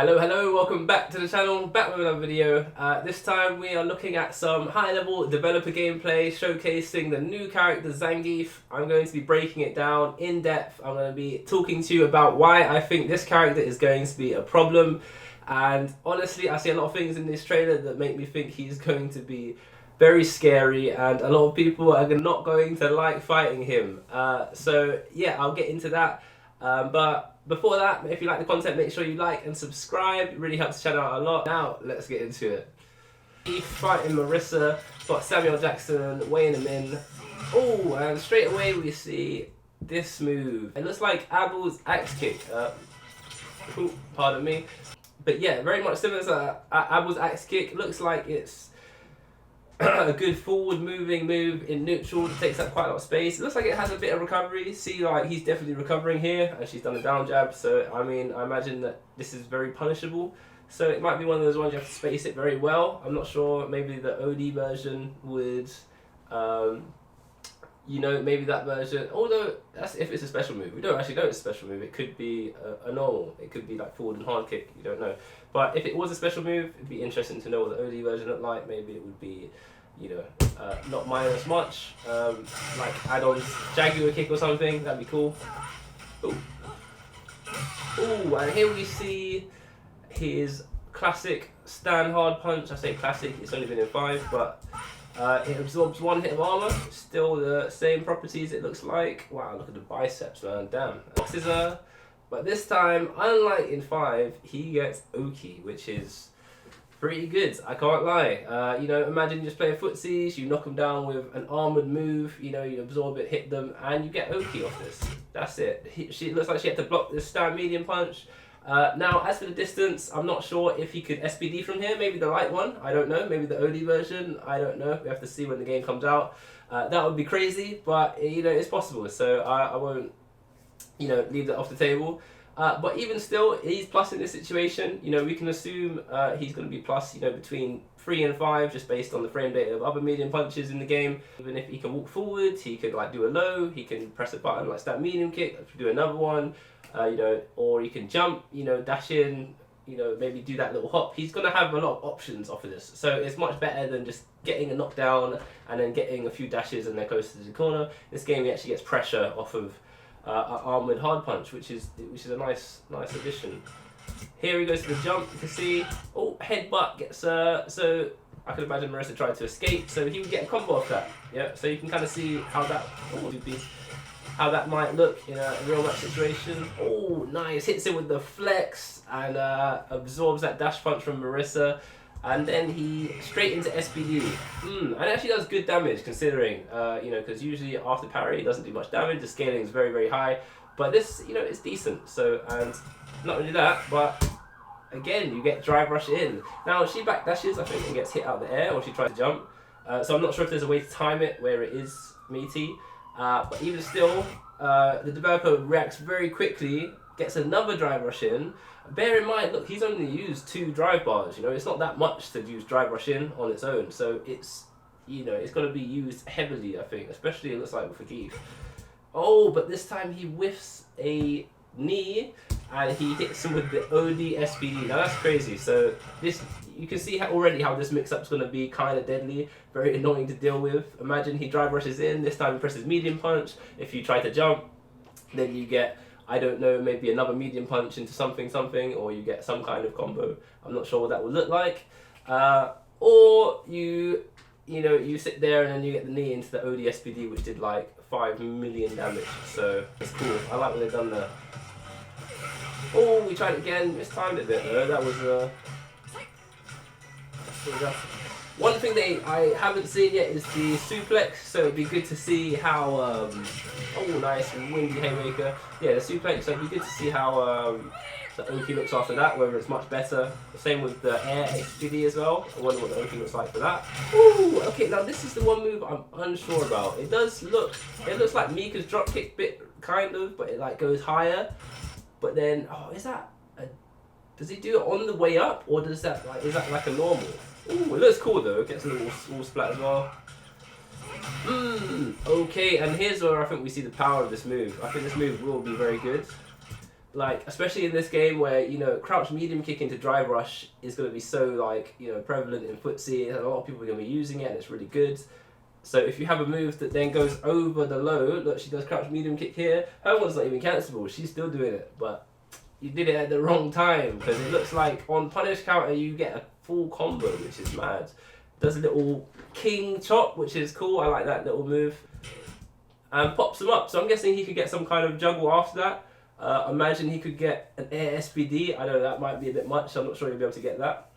Hello, welcome back to the channel, back with another video. This time we are looking at some high-level developer gameplay showcasing the new character Zangief. I'm going to be breaking it down in depth. I'm going to be talking to you about why I think this character is going to be a problem. And honestly, I see a lot of things in this trailer that make me think he's going to be very scary, and a lot of people are not going to like fighting him. So yeah, I'll get into that. But before that, if you like the content, make sure you like and subscribe. It really helps the channel out a lot. Now, let's get into it. Fighting Marissa, got Samuel Jackson weighing him in. Oh, and straight away we see this move. It looks like Abel's axe kick. Pardon me. But yeah, very much similar to Abel's axe kick. Looks like it's a good forward moving move in neutral. It takes up quite a lot of space. It looks like it has a bit of recovery. See, like, he's definitely recovering here, and she's done a down jab. So I mean, I imagine that this is very punishable. So it might be one of those ones you have to space it very well. I'm not sure. Maybe the OD version would, maybe that version. Although that's if it's a special move. We don't actually know it's a special move. It could be a normal. It could be like forward and hard kick. You don't know. But if it was a special move, it'd be interesting to know what the OD version looked like. Maybe it would be, not minus much, like add-ons, Jaguar kick or something. That'd be cool. Ooh, and here we see his classic stand hard punch. I say classic, it's only been in 5, but it absorbs 1 hit of armor. Still the same properties, it looks like. Wow, look at the biceps, man. Damn. Scissor. But this time, unlike in 5, he gets Oki, which is pretty good, I can't lie. Imagine you just play footsies, you knock them down with an armoured move, you absorb it, hit them, and you get Oki off this. That's it. She looks like she had to block this stand medium punch. Now, as for the distance, I'm not sure if he could SPD from here. Maybe the light one, I don't know. Maybe the OD version, I don't know. We have to see when the game comes out. That would be crazy, but, it's possible. So I won't, leave that off the table. But even still, he's plus in this situation. We can assume he's going to be plus, between 3 and 5, just based on the frame data of other medium punches in the game. Even if he can walk forward, he could do a low, he can press a button like that medium kick, do another one, or he can jump, dash in, maybe do that little hop. He's going to have a lot of options off of this. So it's much better than just getting a knockdown and then getting a few dashes and they're close to the corner. This game, he actually gets pressure off of armored hard punch, which is a nice addition. Here he goes to the jump. You can see, headbutt gets so I can imagine Marissa tried to escape, so he would get a combo off that. Yeah, so you can kind of see how that might look in a real match situation. Oh, nice! Hits him with the flex and absorbs that dash punch from Marissa. And then he straight into SPD. And it actually does good damage considering, because usually after parry it doesn't do much damage. The scaling is very, very high. But this, it's decent. So, and not only that, but again, you get drive rush in. Now, she backdashes, I think, and gets hit out of the air, or she tries to jump. So I'm not sure if there's a way to time it where it is meaty. But even still, the developer reacts very quickly, gets another drive rush in. Bear in mind, look, he's only used 2 drive bars. It's not that much to use drive rush in on its own. So it's, it's going to be used heavily, I think, especially it looks like with Zangief. Oh, but this time he whiffs a knee and he hits him with the OD SPD. Now that's crazy. So this, you can see already how this mix-up is going to be kind of deadly, very annoying to deal with. Imagine he drive rushes in. This time he presses medium punch. If you try to jump, then you get, I don't know, maybe another medium punch into something, or you get some kind of combo. I'm not sure what that would look like. Or you sit there and then you get the knee into the OD SPD, which did like 5 million damage. So it's cool. I like what they've done there. Oh, we tried it again. Mistimed it a bit though. That was one thing I haven't seen yet is the suplex, so it'd be good to see how, nice, windy haymaker. Yeah, the suplex, so it'd be good to see how the Oki looks after that, whether it's much better. The same with the air SPD as well. I wonder what the Oki looks like for that. Ooh, okay, now this is the one move I'm unsure about. It looks like Mika's dropkick bit, kind of, but it like goes higher. But then, does he do it on the way up, or is that like a normal? Ooh, it looks cool though. It gets a little wall splat as well. Okay, and here's where I think we see the power of this move. I think this move will be very good. like, especially in this game where, you know, crouch medium kick into drive rush is going to be so, like, you know, prevalent in footsie, and a lot of people are going to be using it, and it's really good. So if you have a move that then goes over the low, look, she does crouch medium kick here, her one's not even cancelable, she's still doing it, but you did it at the wrong time, because it looks like on punish counter you get a full combo, which is mad. Does a little king chop, which is cool, I like that little move. And pops him up, so I'm guessing he could get some kind of juggle after that. Imagine he could get an air SPD. I know that might be a bit much, so I'm not sure he'll be able to get that.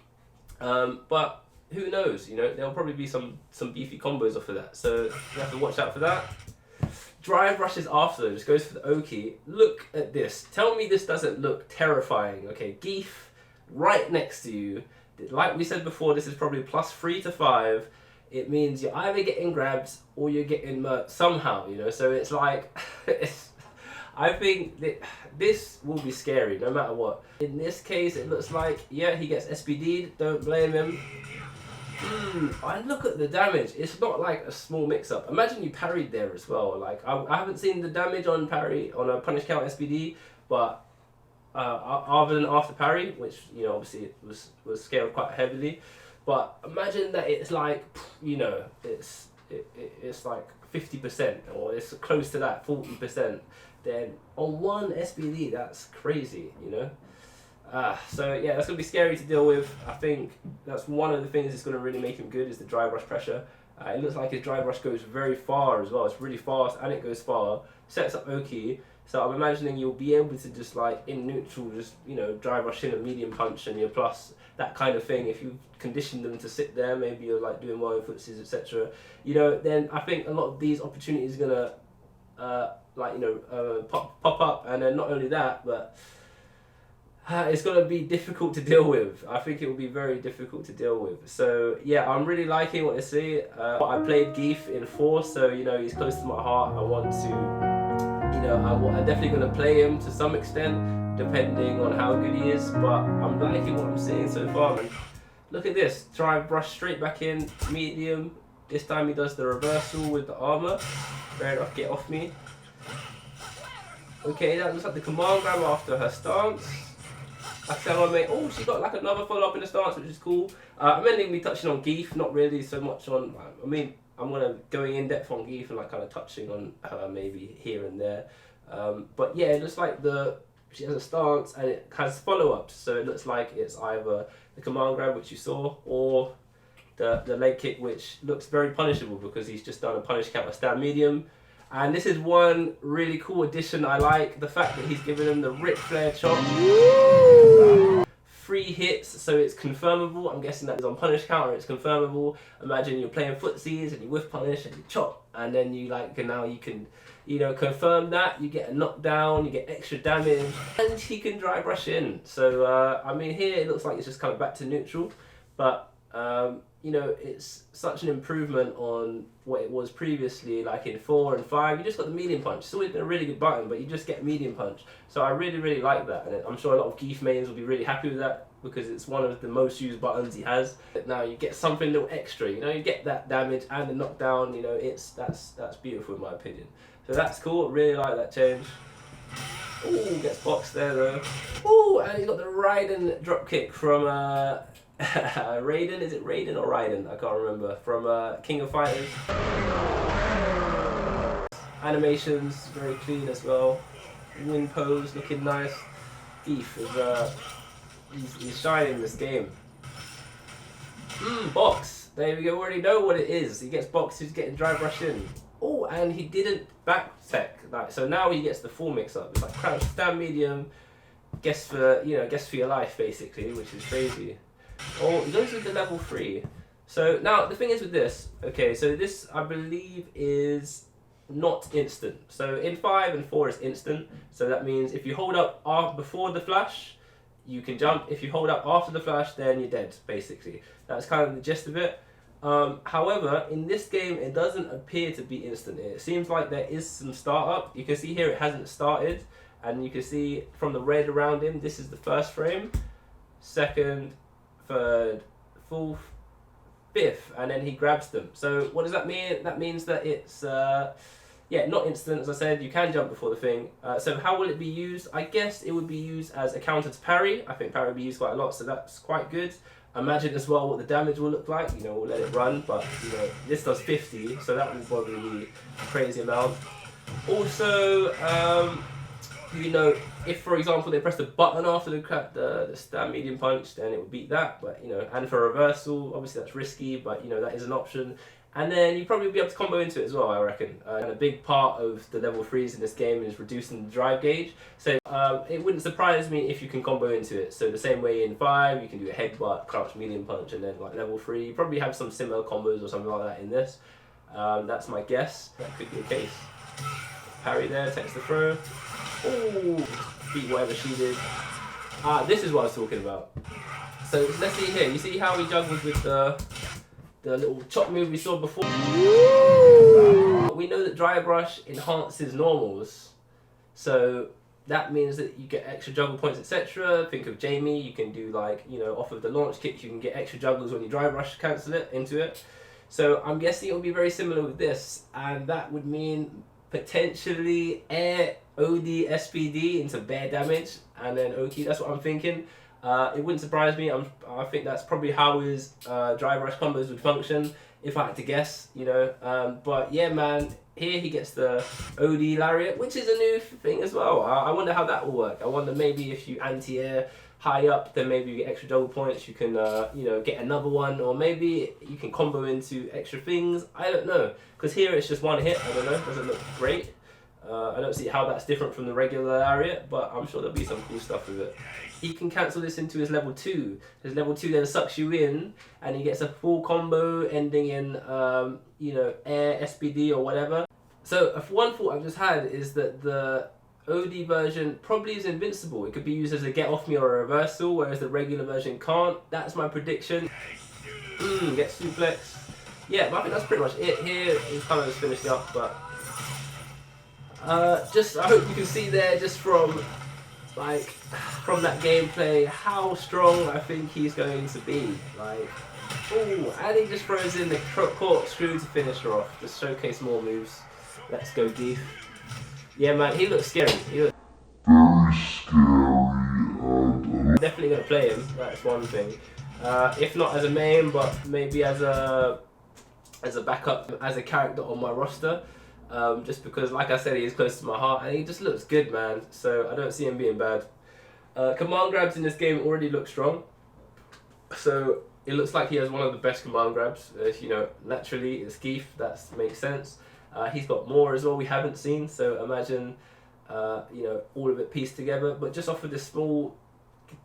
But who knows, you know, there'll probably be some beefy combos off of that. So you have to watch out for that. Drive rushes after, just goes for the Oki. Look at this. Tell me this doesn't look terrifying. Okay, Geef right next to you. Like we said before, this is probably +3 to 5. It means you're either getting grabbed or you're getting murked somehow, you know. So it's like, I think that this will be scary no matter what. In this case, it looks like, yeah, he gets SPD'd, don't blame him. And look at the damage. It's not like a small mix-up. Imagine you parried there as well. Like, I haven't seen the damage on parry, on a punish count SPD, but other than after parry, which, you know, obviously it was scaled quite heavily. But imagine that it's like, you know, it's like 50% or it's close to that, 40%. Then on one SPD, that's crazy, you know. So yeah, that's gonna be scary to deal with. I think that's one of the things that's gonna really make him good is the drive rush pressure. It looks like his drive rush goes very far as well. It's really fast and it goes far. Sets up Oki. So I'm imagining you'll be able to just like in neutral, just, you know, drive rush in a medium punch and your plus, that kind of thing. If you condition them to sit there, maybe you're like doing well in footsies, etc. You know, then I think a lot of these opportunities are gonna like, you know, pop up, and then not only that, but it's going to be difficult to deal with. I think it will be very difficult to deal with. So yeah, I'm really liking what I see. I played Geef in 4, so, you know, he's close to my heart. I want to, you know, I'm definitely going to play him to some extent, depending on how good he is. But I'm liking what I'm seeing so far. And look at this, drive brush straight back in, medium. This time he does the reversal with the armor. Fair enough, get off me. Okay, that looks like the command grab after her stance. I tell my mate, oh, she got like another follow up in the stance, which is cool. I'm mainly going to be touching on Geef, not really so much on, I mean, I'm going in depth on Geef and like kind of touching on her maybe here and there. But yeah, it looks like she has a stance and it has follow ups. So it looks like it's either the command grab, which you saw, or the leg kick, which looks very punishable because he's just done a punish counter stand medium. And this is one really cool addition I like, the fact that he's given him the Ric Flair chop. 3 hits, so it's confirmable. I'm guessing that is on punish counter, it's confirmable. Imagine you're playing footsies and you whiff punish and you chop, and then you like, now you can, you know, confirm that, you get a knockdown, you get extra damage, and he can drive rush in. So, I mean, here it looks like it's just kind of back to neutral, but, you know, it's such an improvement on what it was previously, like in 4 and 5. You just got the medium punch. It's always been a really good button, but you just get medium punch. So I really, really like that. And I'm sure a lot of Geef mains will be really happy with that because it's one of the most used buttons he has. But now you get something a little extra, you know, you get that damage and the knockdown, you know, that's beautiful in my opinion. So that's cool, really like that change. Ooh, gets boxed there though. Ooh, and he's got the Raiden drop kick from, Raiden, is it Raiden or Raiden? I can't remember. From King of Fighters. Animations very clean as well. Wing pose looking nice. Geef is he's shining this game. Box. There we go. We already know what it is. He gets boxed. He's getting drive rush in. Oh, and he didn't back tech. Like, so now he gets the full mix up. It's like crouch, stand medium, guess for your life basically, which is crazy. Oh, he goes with the level 3. So now the thing is with this, okay, so this I believe is not instant. So in 5 and 4 is instant. So that means if you hold up before the flash, you can jump. If you hold up after the flash, then you're dead, basically. That's kind of the gist of it. However, in this game, it doesn't appear to be instant. It seems like there is some startup. You can see here it hasn't started. And you can see from the red around him, this is the first frame, second, third, fourth, fifth, and then he grabs them. So what does that mean? That means that it's yeah, not instant, as I said, you can jump before the thing. So how will it be used? I guess it would be used as a counter to parry. I think parry would be used quite a lot, so that's quite good. Imagine as well what the damage will look like. You know, we'll let it run, but you know, this does 50, so that will probably be a crazy amount. Also, you know, if for example they press the button after the stand medium punch, then it would beat that. But you know, and for reversal, obviously that's risky, but you know that is an option. And then you probably be able to combo into it as well, I reckon. And a big part of the level 3s in this game is reducing the drive gauge. So it wouldn't surprise me if you can combo into it. So the same way in 5, you can do a headbutt, crouch, medium punch, and then like level 3, you probably have some similar combos or something like that in this. That's my guess. That could be the case. Parry there, takes the throw. Ooh, beat whatever she did. This is what I was talking about. So let's see here. You see how he juggles with the little chop move we saw before? We know that dry brush enhances normals, so that means that you get extra juggle points, etc. Think of Jamie, you can do like, you know, off of the launch kick, you can get extra juggles when you dry brush cancel it into it. So I'm guessing it will be very similar with this, and that would mean potentially air OD SPD into bear damage, and then Oki, that's what I'm thinking. It wouldn't surprise me. I think that's probably how his dry brush combos would function, if I had to guess, you know. But yeah, man, here he gets the OD lariat, which is a new thing as well. I wonder how that will work. I wonder maybe if you anti-air high up, then maybe you get extra double points. You can, you know, get another one, or maybe you can combo into extra things. I don't know, because here it's just one hit. I don't know. Doesn't look great. I don't see how that's different from the regular lariat, but I'm sure there'll be some cool stuff with it. He can cancel this into his level 2. His level 2 then sucks you in, and he gets a full combo ending in, you know, air, SPD or whatever. So one thought I've just had is that the OD version probably is invincible. It could be used as a get off me or a reversal, whereas the regular version can't. That's my prediction. Get suplex. Yeah, but I think that's pretty much it here. He's kind of just finishing up, but just I hope you can see there, just from that gameplay, how strong I think he's going to be. Like, ooh, and he just throws in the corkscrew to finish her off. Just showcase more moves. Let's go, Geef. Yeah, man, he looks scary. He looks very scary. I'm definitely gonna play him. That's one thing. If not as a main, but maybe as a backup, as a character on my roster. Just because, like I said, he is close to my heart, and he just looks good, man. So I don't see him being bad. Command grabs in this game already look strong. So it looks like he has one of the best command grabs. You know, naturally, it's Geef. That makes sense. He's got more as well we haven't seen. So imagine, you know, all of it pieced together. But just off of this small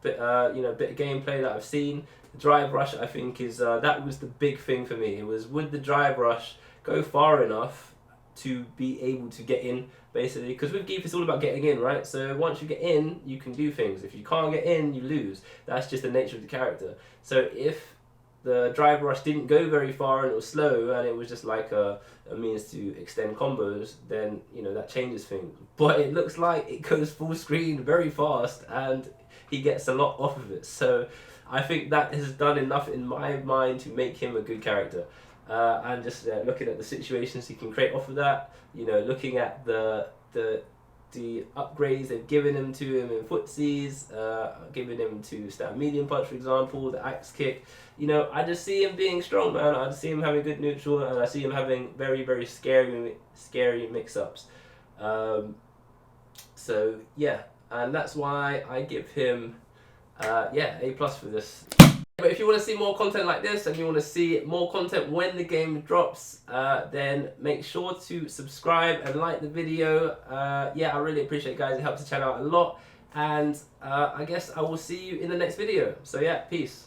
bit, you know, bit of gameplay that I've seen, the drive rush, I think is that was the big thing for me. It was, would the drive rush go far enough to be able to get in, basically? Because with Geef it's all about getting in, right? So once you get in, you can do things. If you can't get in, you lose. That's just the nature of the character. So if the drive rush didn't go very far and it was slow and it was just like a means to extend combos, then, you know, that changes things. But it looks like it goes full screen very fast and he gets a lot off of it. So I think that has done enough in my mind to make him a good character. And just looking at the situations he can create off of that, you know, looking at the upgrades they've given him to him in footsies, giving him to stand medium punch, for example, the axe kick. You know, I just see him being strong, man. I just see him having good neutral, and I see him having very, very scary mix-ups. So yeah, and that's why I give him yeah, A+ for this. But if you want to see more content like this and you want to see more content when the game drops, then make sure to subscribe and like the video. Yeah, I really appreciate it, guys. It helps the channel out a lot. And I guess I will see you in the next video. So yeah, peace.